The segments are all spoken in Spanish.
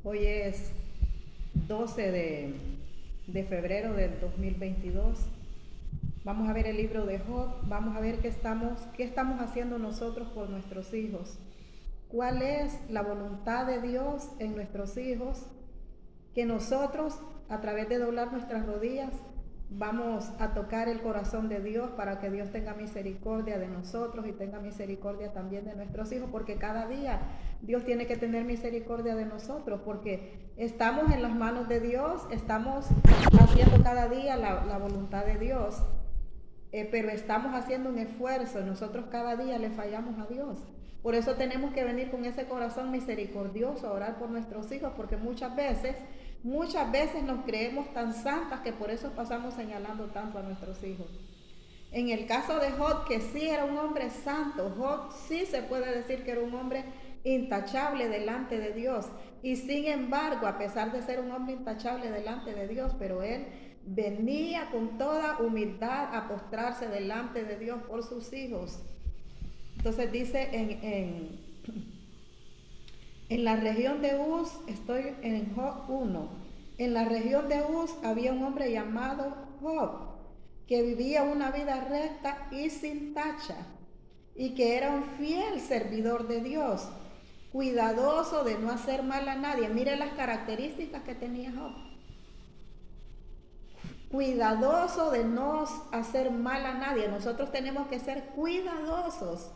Hoy es 12 de febrero del 2022. Vamos a ver el libro de Job. Vamos a ver qué estamos haciendo nosotros por nuestros hijos. ¿Cuál es la voluntad de Dios en nuestros hijos? Que nosotros, a través de doblar nuestras rodillas, vamos a tocar el corazón de Dios para que Dios tenga misericordia de nosotros y tenga misericordia también de nuestros hijos, porque cada día Dios tiene que tener misericordia de nosotros, porque estamos en las manos de Dios, estamos haciendo cada día la voluntad de Dios, pero estamos haciendo un esfuerzo, nosotros cada día le fallamos a Dios. Por eso tenemos que venir con ese corazón misericordioso a orar por nuestros hijos, porque muchas veces nos creemos tan santas que por eso pasamos señalando tanto a nuestros hijos. En el caso de Job, que sí era un hombre santo, Job sí se puede decir que era un hombre intachable delante de Dios. Y sin embargo, a pesar de ser un hombre intachable delante de Dios, pero él venía con toda humildad a postrarse delante de Dios por sus hijos. Entonces dice en la región de Uz, estoy en Job 1, en la región de Uz había un hombre llamado Job, que vivía una vida recta y sin tacha, y que era un fiel servidor de Dios, cuidadoso de no hacer mal a nadie. Mire las características que tenía Job. Cuidadoso de no hacer mal a nadie. Nosotros tenemos que ser cuidadosos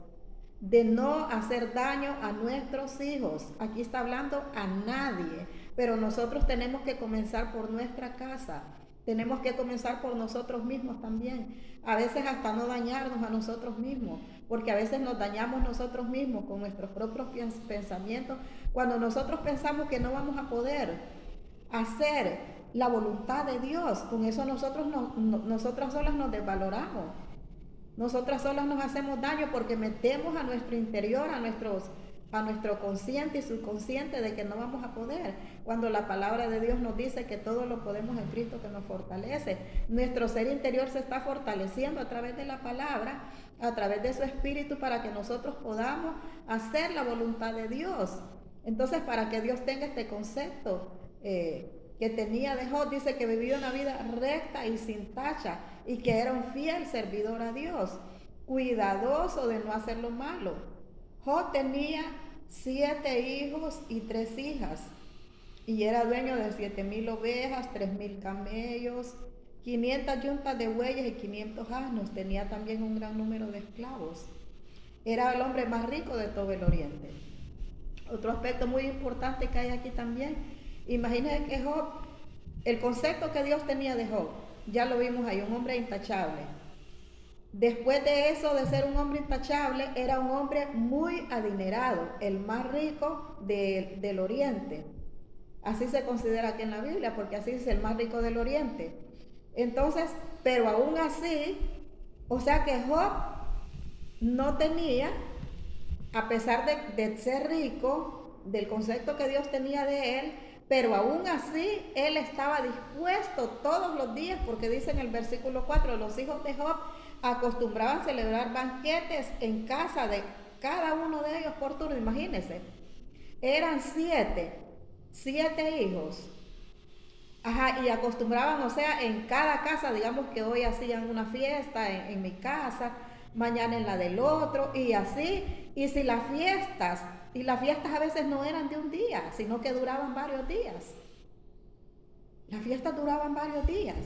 de no hacer daño a nuestros hijos. Aquí está hablando a nadie, pero nosotros tenemos que comenzar por nuestra casa. Tenemos que comenzar por nosotros mismos también. A veces hasta no dañarnos a nosotros mismos, porque a veces nos dañamos nosotros mismos con nuestros propios pensamientos, cuando nosotros pensamos que no vamos a poder hacer la voluntad de Dios. Con eso nosotras solas nos desvaloramos. Nosotras solas nos hacemos daño porque metemos a nuestro interior, a nuestro consciente y subconsciente de que no vamos a poder, cuando la palabra de Dios nos dice que todo lo podemos en Cristo que nos fortalece. Nuestro ser interior se está fortaleciendo a través de la palabra, a través de su espíritu, para que nosotros podamos hacer la voluntad de Dios. Entonces, para que Dios tenga este concepto que tenía de Job, dice que vivía una vida recta y sin tacha, y que era un fiel servidor a Dios, cuidadoso de no hacer lo malo. Job tenía 7 hijos y 3 hijas, y era dueño de 7,000 ovejas, 3,000 camellos, 500 yuntas de bueyes y 500 asnos. Tenía también un gran número de esclavos. Era el hombre más rico de todo el oriente. Otro aspecto muy importante que hay aquí también, imagínense que Job, el concepto que Dios tenía de Job, ya lo vimos ahí, un hombre intachable. Después de eso, de ser un hombre intachable, era un hombre muy adinerado, el más rico del oriente. Así se considera aquí en la Biblia, porque así es el más rico del oriente. Entonces, pero aún así, o sea que Job no tenía, a pesar de ser rico, del concepto que Dios tenía de él, pero aún así él estaba dispuesto todos los días, porque dice en el versículo 4, los hijos de Job acostumbraban a celebrar banquetes en casa de cada uno de ellos por turno. Imagínense, eran 7 hijos. Ajá, y acostumbraban, o sea, en cada casa, digamos que hoy hacían una fiesta en mi casa, mañana en la del otro, y así. Y las fiestas a veces no eran de un día, sino que duraban varios días. Las fiestas duraban varios días.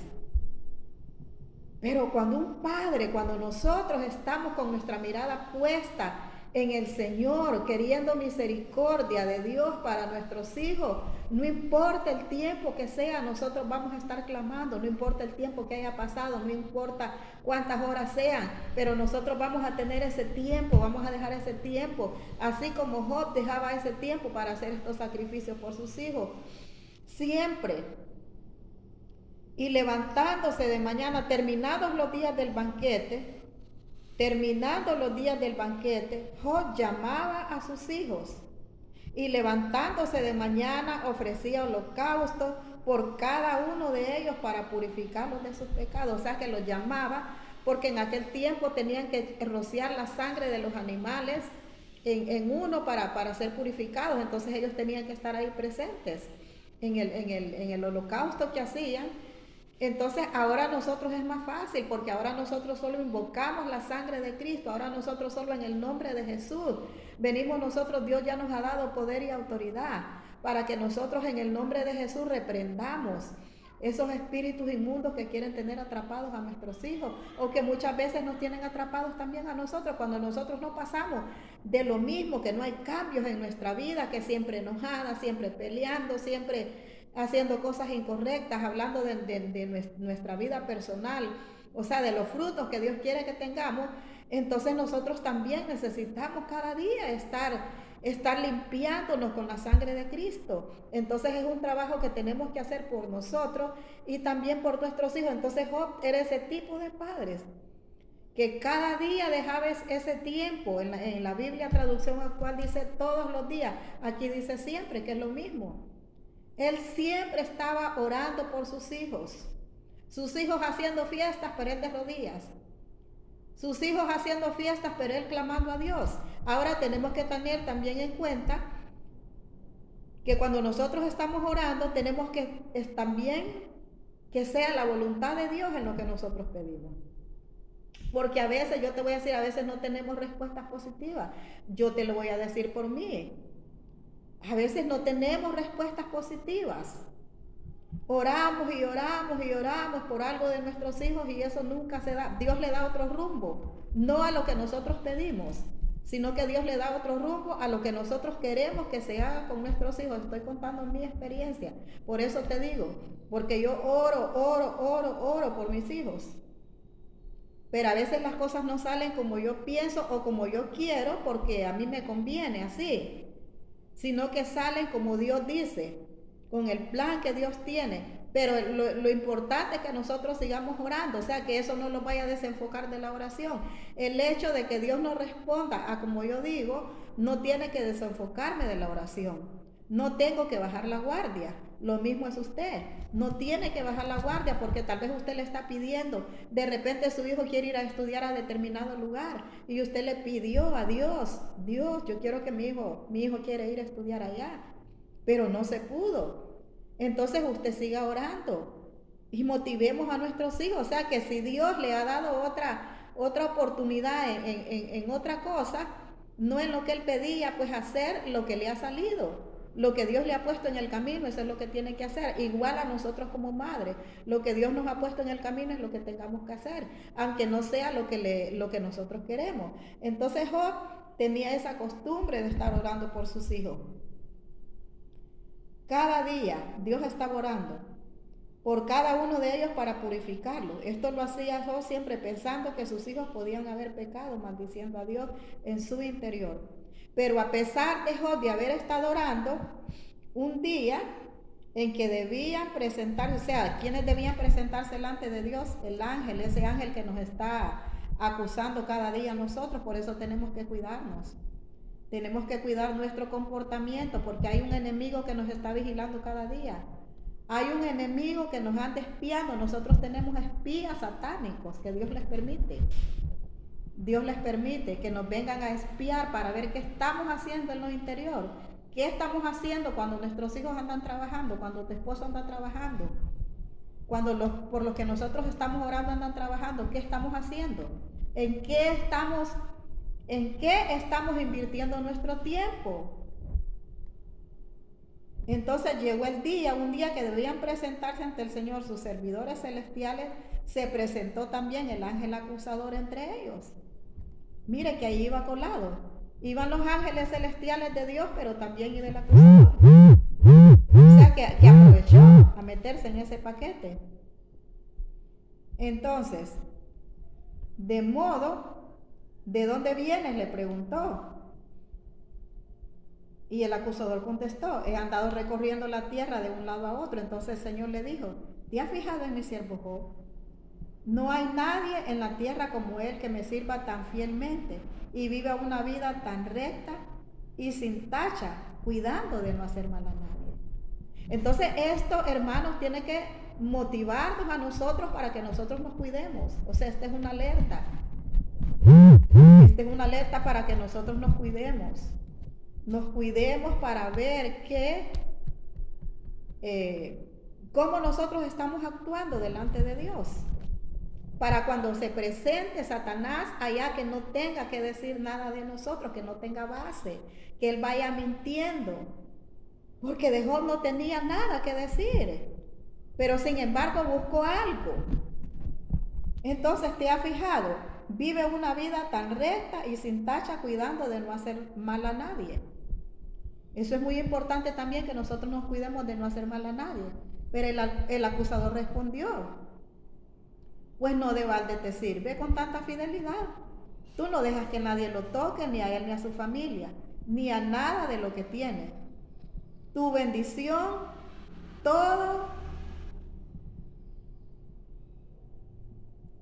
Pero cuando nosotros estamos con nuestra mirada puesta en el Señor, queriendo misericordia de Dios para nuestros hijos, no importa el tiempo que sea, nosotros vamos a estar clamando, no importa el tiempo que haya pasado, no importa cuántas horas sean, pero nosotros vamos a tener ese tiempo, vamos a dejar ese tiempo, así como Job dejaba ese tiempo para hacer estos sacrificios por sus hijos. Siempre. Y levantándose de mañana, terminados los días del banquete, Job llamaba a sus hijos, y levantándose de mañana ofrecía holocausto por cada uno de ellos para purificarlos de sus pecados. O sea que los llamaba porque en aquel tiempo tenían que rociar la sangre de los animales en uno para ser purificados. Entonces ellos tenían que estar ahí presentes en el holocausto que hacían. Entonces ahora nosotros es más fácil, porque ahora nosotros solo invocamos la sangre de Cristo, ahora nosotros solo en el nombre de Jesús venimos nosotros. Dios ya nos ha dado poder y autoridad para que nosotros en el nombre de Jesús reprendamos esos espíritus inmundos que quieren tener atrapados a nuestros hijos, o que muchas veces nos tienen atrapados también a nosotros, cuando nosotros no pasamos de lo mismo, que no hay cambios en nuestra vida, que siempre enojada, siempre peleando, siempre haciendo cosas incorrectas, hablando de nuestra vida personal, o sea, de los frutos que Dios quiere que tengamos. Entonces nosotros también necesitamos cada día estar limpiándonos con la sangre de Cristo. Entonces es un trabajo que tenemos que hacer por nosotros y también por nuestros hijos. Entonces Job era ese tipo de padres que cada día dejaba ese tiempo. En la Biblia traducción actual dice todos los días, aquí dice siempre, que es lo mismo. Él siempre estaba orando por sus hijos haciendo fiestas, pero él de rodillas. Sus hijos haciendo fiestas, pero él clamando a Dios. Ahora tenemos que tener también en cuenta que cuando nosotros estamos orando, tenemos que también que sea la voluntad de Dios en lo que nosotros pedimos. Porque a veces, yo te voy a decir, a veces no tenemos respuestas positivas. Yo te lo voy a decir por mí. A veces no tenemos respuestas positivas. Oramos y oramos y oramos por algo de nuestros hijos y eso nunca se da. Dios le da otro rumbo, no a lo que nosotros pedimos, sino que Dios le da otro rumbo a lo que nosotros queremos que se haga con nuestros hijos. Estoy contando mi experiencia, por eso te digo, porque yo oro por mis hijos. Pero a veces las cosas no salen como yo pienso o como yo quiero, porque a mí me conviene así, sino que salen como Dios dice, con el plan que Dios tiene. Pero lo importante es que nosotros sigamos orando, o sea, que eso no nos vaya a desenfocar de la oración. El hecho de que Dios nos responda a como yo digo, no tiene que desenfocarme de la oración. No tengo que bajar la guardia. Lo mismo es usted. No tiene que bajar la guardia, porque tal vez usted le está pidiendo, de repente su hijo quiere ir a estudiar a determinado lugar y usted le pidió a Dios, Dios, yo quiero que mi hijo quiere ir a estudiar allá, pero no se pudo. Entonces usted siga orando y motivemos a nuestros hijos. O sea, que si Dios le ha dado otra oportunidad en otra cosa, no en lo que él pedía, pues hacer lo que le ha salido. Lo que Dios le ha puesto en el camino, eso es lo que tiene que hacer. Igual a nosotros como madres, lo que Dios nos ha puesto en el camino es lo que tengamos que hacer, aunque no sea lo que nosotros queremos. Entonces Job tenía esa costumbre de estar orando por sus hijos. Cada día Dios estaba orando por cada uno de ellos para purificarlo. Esto lo hacía Job siempre pensando que sus hijos podían haber pecado, maldiciendo a Dios en su interior. Pero a pesar de Job de haber estado orando, un día en que debían presentarse, o sea, ¿quiénes debían presentarse delante de Dios? El ángel, ese ángel que nos está acusando cada día a nosotros. Por eso tenemos que cuidarnos. Tenemos que cuidar nuestro comportamiento, porque hay un enemigo que nos está vigilando cada día. Hay un enemigo que nos anda espiando. Nosotros tenemos espías satánicos que Dios les permite. Dios les permite que nos vengan a espiar para ver qué estamos haciendo en lo interior. ¿Qué estamos haciendo cuando nuestros hijos andan trabajando? Cuando tu esposo anda trabajando. Cuando por los que nosotros estamos orando andan trabajando. ¿Qué estamos haciendo? ¿En qué estamos invirtiendo nuestro tiempo? Entonces llegó un día que debían presentarse ante el Señor sus servidores celestiales. Se presentó también el ángel acusador entre ellos. Mire que ahí iba colado. Iban los ángeles celestiales de Dios, pero también iba el acusador. O sea que aprovechó a meterse en ese paquete. Entonces, de modo, ¿de dónde vienes?, le preguntó. Y el acusador contestó: he andado recorriendo la tierra de un lado a otro. Entonces el Señor le dijo: ¿te has fijado en mi siervo Job? No hay nadie en la tierra como él, que me sirva tan fielmente y viva una vida tan recta y sin tacha, cuidando de no hacer mal a nadie. Entonces esto, hermanos, tiene que motivarnos a nosotros para que nosotros nos cuidemos. O sea, esta es una alerta. Esta es una alerta para que nosotros nos cuidemos. Nos cuidemos para ver cómo nosotros estamos actuando delante de Dios. Para cuando se presente Satanás allá, que no tenga que decir nada de nosotros, que no tenga base, que él vaya mintiendo. Porque de Job no tenía nada que decir, pero sin embargo buscó algo. Entonces, ¿te has fijado? Vive una vida tan recta y sin tacha, cuidando de no hacer mal a nadie. Eso es muy importante también, que nosotros nos cuidemos de no hacer mal a nadie. Pero el acusador respondió: pues no de balde te sirve con tanta fidelidad. Tú no dejas que nadie lo toque, ni a él ni a su familia, ni a nada de lo que tiene. Tu bendición, todo,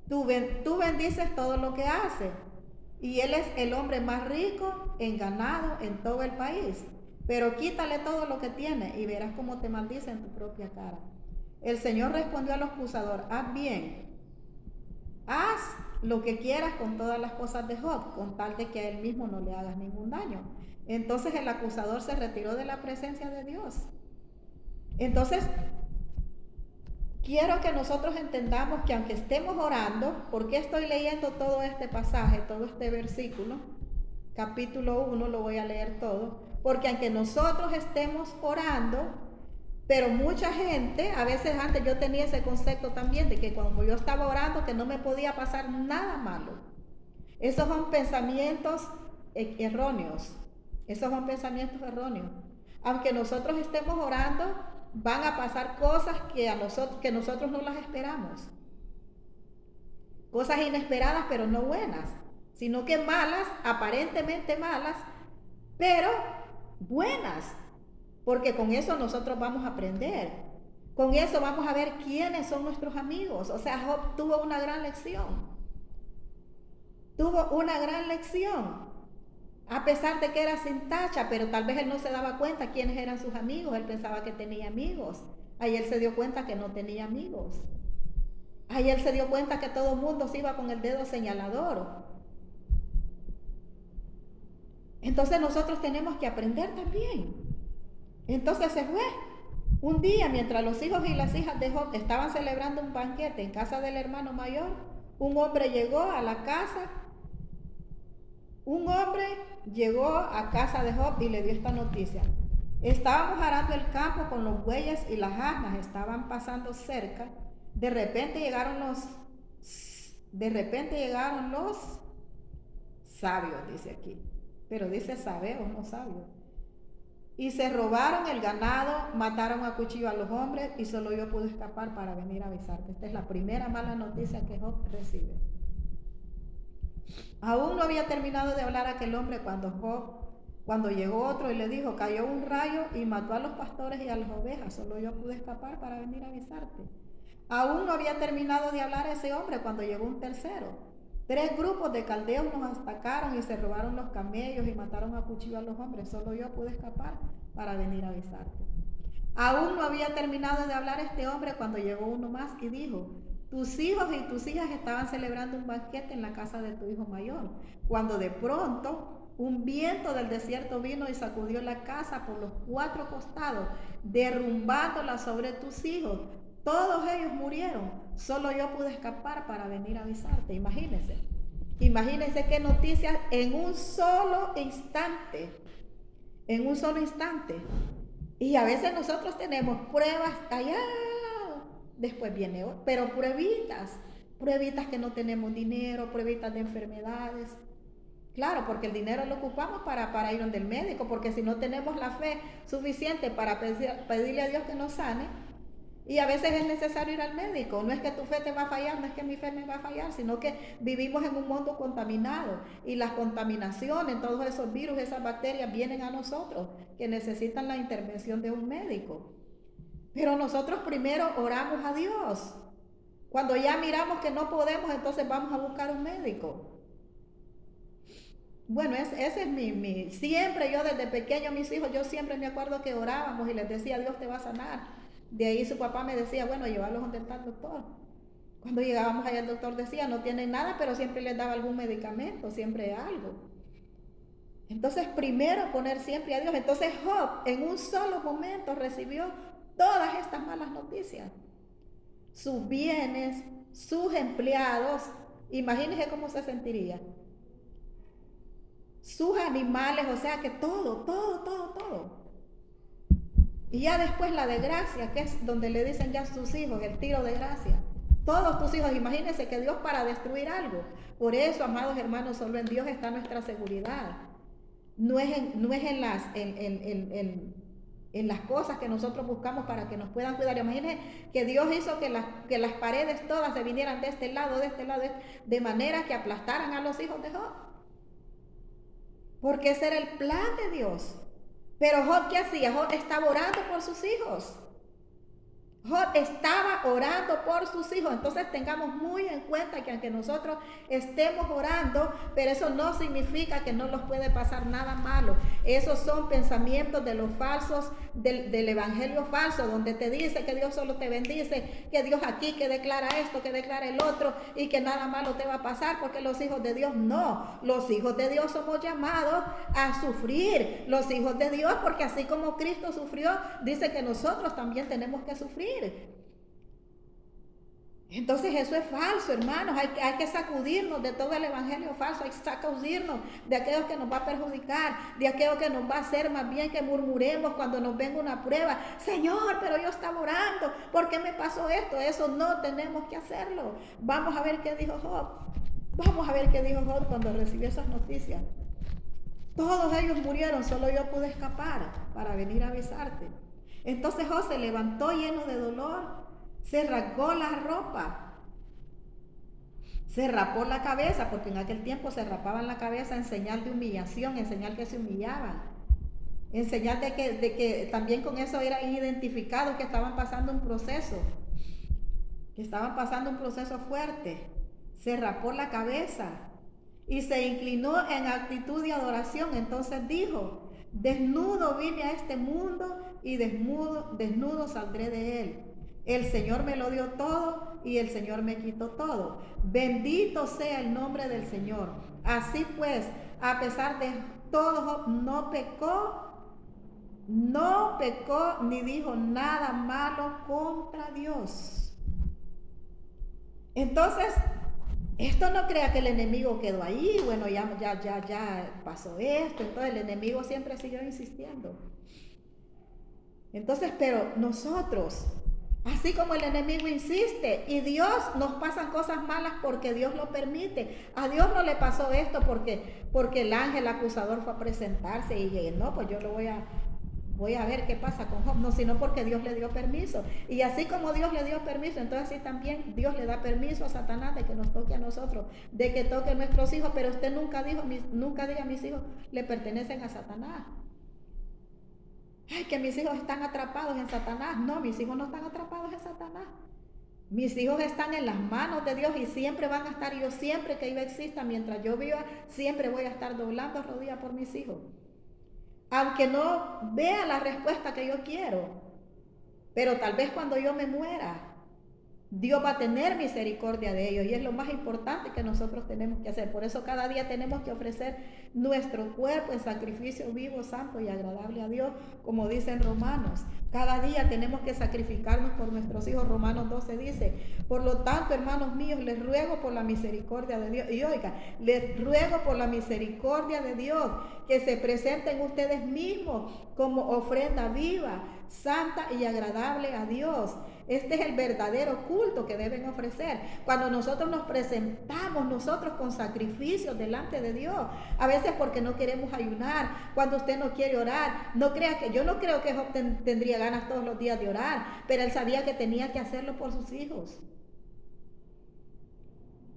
tú bendices todo lo que hace. Y él es el hombre más rico en ganado en todo el país. Pero quítale todo lo que tiene y verás cómo te maldice en tu propia cara. El Señor respondió al acusador: haz bien, haz lo que quieras con todas las cosas de Job, con tal de que a él mismo no le hagas ningún daño. Entonces el acusador se retiró de la presencia de Dios. Entonces, quiero que nosotros entendamos que aunque estemos orando, ¿por qué estoy leyendo todo este pasaje, todo este versículo? Capítulo 1, lo voy a leer todo. Porque aunque nosotros estemos orando, pero mucha gente, a veces antes yo tenía ese concepto también, de que cuando yo estaba orando, que no me podía pasar nada malo. Esos son pensamientos erróneos. Esos son pensamientos erróneos. Aunque nosotros estemos orando, van a pasar cosas que nosotros no las esperamos. Cosas inesperadas, pero no buenas, sino que malas, aparentemente malas, pero buenas. Porque con eso nosotros vamos a aprender. Con eso vamos a ver quiénes son nuestros amigos. O sea, Job tuvo una gran lección. Tuvo una gran lección. A pesar de que era sin tacha, pero tal vez él no se daba cuenta quiénes eran sus amigos. Él pensaba que tenía amigos. Ahí él se dio cuenta que no tenía amigos. Ahí él se dio cuenta que todo el mundo se iba con el dedo señalador. Entonces nosotros tenemos que aprender también. Entonces se fue. Un día, mientras los hijos y las hijas de Job estaban celebrando un banquete en casa del hermano mayor, un hombre llegó a la casa. Un hombre llegó a casa de Job y le dio esta noticia: estábamos arando el campo con los bueyes y las asnas estaban pasando cerca. De repente llegaron los sabios, dice aquí, pero dice sabeos, no sabios, y se robaron el ganado, mataron a cuchillo a los hombres, y solo yo pude escapar para venir a avisarte. Esta es la primera mala noticia que Job recibe. Aún no había terminado de hablar aquel hombre cuando llegó otro y le dijo: cayó un rayo y mató a los pastores y a las ovejas, solo yo pude escapar para venir a avisarte. Aún no había terminado de hablar ese hombre cuando llegó un tercero: 3 grupos de caldeos nos atacaron y se robaron los camellos y mataron a cuchillo a los hombres, solo yo pude escapar para venir a avisarte. Aún no había terminado de hablar este hombre cuando llegó uno más y dijo: tus hijos y tus hijas estaban celebrando un banquete en la casa de tu hijo mayor, cuando de pronto un viento del desierto vino y sacudió la casa por los 4 costados, derrumbándola sobre tus hijos. Todos ellos murieron, solo yo pude escapar para venir a avisarte. Imagínense qué noticias en un solo instante. Y a veces nosotros tenemos pruebas allá, después viene, pero pruebitas que no tenemos dinero, pruebitas de enfermedades. Claro, porque el dinero lo ocupamos para ir donde el médico, porque si no tenemos la fe suficiente para pedirle a Dios que nos sane, y a veces es necesario ir al médico. No es que tu fe te va a fallar, no es que mi fe me va a fallar, sino que vivimos en un mundo contaminado, y las contaminaciones, todos esos virus, esas bacterias vienen a nosotros, que necesitan la intervención de un médico. Pero nosotros primero oramos a Dios. Cuando ya miramos que no podemos, entonces vamos a buscar un médico. Bueno, ese es siempre yo desde pequeño, mis hijos, yo siempre me acuerdo que orábamos y les decía: Dios te va a sanar. De ahí su papá me decía: bueno, llévalos donde está el doctor. Cuando llegábamos allá el doctor decía, no tienen nada, pero siempre les daba algún medicamento, siempre algo. Entonces primero poner siempre a Dios. Entonces Job en un solo momento recibió todas estas malas noticias. Sus bienes, sus empleados, imagínense cómo se sentiría. Sus animales, o sea que todo. Y ya después la desgracia, que es donde le dicen ya a sus hijos, el tiro de gracia. Todos tus hijos, imagínense que Dios para destruir algo. Por eso, amados hermanos, solo en Dios está nuestra seguridad. No es en las cosas que nosotros buscamos para que nos puedan cuidar. Imagínense que Dios hizo que las paredes todas se vinieran de este lado, de manera que aplastaran a los hijos de Job. Porque ese era el plan de Dios. Pero Job, ¿qué hacía? Job estaba orando por sus hijos. Job estaba orando por sus hijos. Entonces tengamos muy en cuenta que aunque nosotros estemos orando, pero eso no significa que no nos puede pasar nada malo. Esos son pensamientos de los falsos, del evangelio falso, donde te dice que Dios solo te bendice, que Dios aquí, que declara esto, que declara el otro, y que nada malo te va a pasar, porque los hijos de Dios no. Los hijos de Dios somos llamados a sufrir. Los hijos de Dios, porque así como Cristo sufrió, dice que nosotros también tenemos que sufrir. Entonces eso es falso, hermanos. Hay que sacudirnos de todo el evangelio falso. Hay que sacudirnos de aquello que nos va a perjudicar, de aquello que nos va a hacer más bien que murmuremos cuando nos venga una prueba. Señor, pero yo estaba orando, ¿por qué me pasó esto? Eso no tenemos que hacerlo. Vamos a ver qué dijo Job. Vamos a ver qué dijo Job cuando recibió esas noticias. Todos ellos murieron, solo yo pude escapar para venir a avisarte. Entonces Job se levantó lleno de dolor, se rasgó la ropa, se rapó la cabeza, porque en aquel tiempo se rapaban la cabeza en señal de humillación, en señal que se humillaban, en señal de que también con eso eran identificados que estaban pasando un proceso, fuerte. Se rapó la cabeza y se inclinó en actitud de adoración. Entonces dijo: desnudo vine a este mundo y desnudo saldré de él. El Señor me lo dio todo y el Señor me quitó todo. Bendito sea el nombre del Señor. Así pues, a pesar de todo, no pecó ni dijo nada malo contra Dios. Entonces, esto no crea que el enemigo quedó ahí, bueno, ya pasó esto, entonces el enemigo siempre siguió insistiendo. Entonces, pero nosotros, así como el enemigo insiste, y Dios nos pasan cosas malas porque Dios lo permite. A Dios no le pasó esto porque el ángel acusador fue a presentarse y no, pues yo lo voy a ver qué pasa con Job, no, sino porque Dios le dio permiso. Y así como Dios le dio permiso, entonces así también Dios le da permiso a Satanás de que nos toque a nosotros, de que toque a nuestros hijos. Pero usted nunca diga mis hijos le pertenecen a Satanás. Ay, que mis hijos están atrapados en Satanás. No, mis hijos no están atrapados en Satanás. Mis hijos están en las manos de Dios y siempre van a estar. Yo siempre que yo exista, mientras yo viva, siempre voy a estar doblando rodillas por mis hijos. Aunque no vea la respuesta que yo quiero, pero tal vez cuando yo me muera, Dios va a tener misericordia de ellos, y es lo más importante que nosotros tenemos que hacer. Por eso cada día tenemos que ofrecer nuestro cuerpo en sacrificio vivo, santo y agradable a Dios, como dicen Romanos. Cada día tenemos que sacrificarnos por nuestros hijos. Romanos 12 dice: por lo tanto, hermanos míos, les ruego por la misericordia de Dios. Y oiga, les ruego por la misericordia de Dios que se presenten ustedes mismos como ofrenda viva, santa y agradable a Dios. Este es el verdadero culto que deben ofrecer. Cuando nosotros nos presentamos nosotros con sacrificios delante de Dios, a veces porque no queremos ayunar, cuando usted no quiere orar, yo no creo que Job tendría ganas todos los días de orar, pero él sabía que tenía que hacerlo por sus hijos.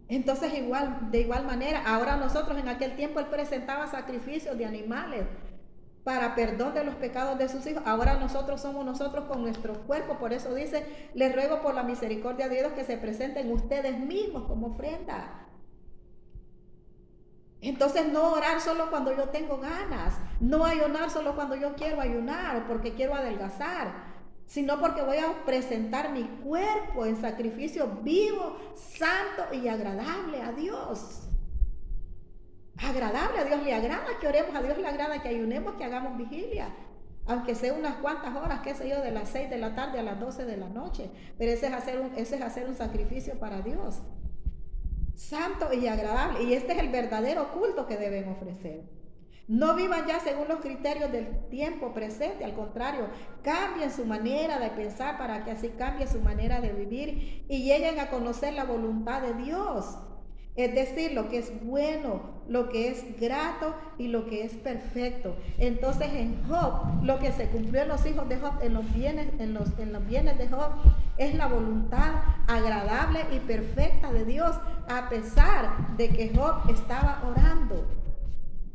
Entonces de igual manera, ahora nosotros en aquel tiempo él presentaba sacrificios de animales para perdón de los pecados de sus hijos. Ahora nosotros somos nosotros con nuestro cuerpo. Por eso dice: les ruego por la misericordia de Dios que se presenten ustedes mismos como ofrenda. Entonces no orar solo cuando yo tengo ganas, no ayunar solo cuando yo quiero ayunar o porque quiero adelgazar, sino porque voy a presentar mi cuerpo en sacrificio vivo, santo y agradable a Dios. Agradable a Dios, le agrada que oremos, a Dios le agrada que ayunemos, que hagamos vigilia. Aunque sea unas cuantas horas, qué sé yo, de las 6 de la tarde a las 12 de la noche. Pero ese es hacer un sacrificio para Dios. Santo y agradable. Y este es el verdadero culto que deben ofrecer. No vivan ya según los criterios del tiempo presente, al contrario, cambien su manera de pensar para que así cambie su manera de vivir y lleguen a conocer la voluntad de Dios. Es decir, lo que es bueno, lo que es grato y lo que es perfecto. Entonces en Job, lo que se cumplió en los hijos de Job, en los bienes de Job, es la voluntad agradable y perfecta de Dios, a pesar de que Job estaba orando.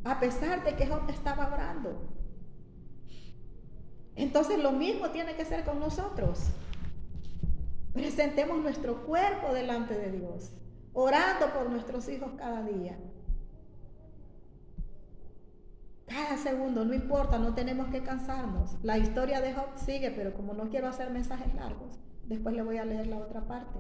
A pesar de que Job estaba orando. Entonces lo mismo tiene que ser con nosotros. Presentemos nuestro cuerpo delante de Dios, orando por nuestros hijos cada día. Cada segundo, no importa, no tenemos que cansarnos. La historia de Job sigue, pero como no quiero hacer mensajes largos, después le voy a leer la otra parte.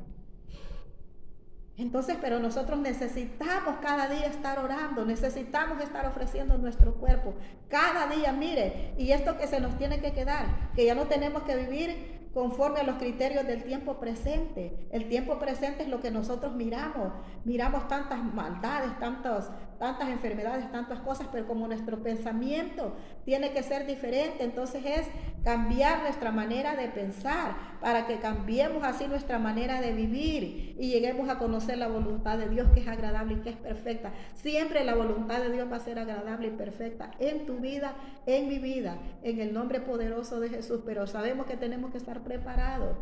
Entonces, pero nosotros necesitamos cada día estar orando, necesitamos estar ofreciendo nuestro cuerpo cada día, mire, y esto que se nos tiene que quedar, que ya no tenemos que vivir conforme a los criterios del tiempo presente. El tiempo presente es lo que nosotros miramos tantas maldades, tantas enfermedades, tantas cosas, pero como nuestro pensamiento tiene que ser diferente, entonces es cambiar nuestra manera de pensar para que cambiemos así nuestra manera de vivir y lleguemos a conocer la voluntad de Dios, que es agradable y que es perfecta. Siempre la voluntad de Dios va a ser agradable y perfecta en tu vida, en mi vida, en el nombre poderoso de Jesús, pero sabemos que tenemos que estar preparados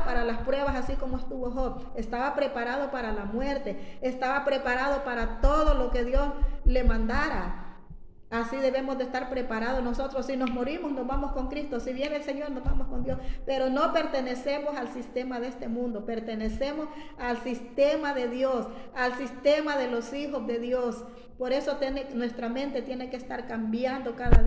para las pruebas, así como estuvo Job. Estaba preparado para la muerte, estaba preparado para todo lo que Dios le mandara. Así debemos de estar preparados nosotros. Si nos morimos, nos vamos con Cristo. Si viene el Señor, nos vamos con Dios. Pero no pertenecemos al sistema de este mundo. Pertenecemos al sistema de Dios, al sistema de los hijos de Dios. Por eso nuestra mente tiene que estar cambiando cada día.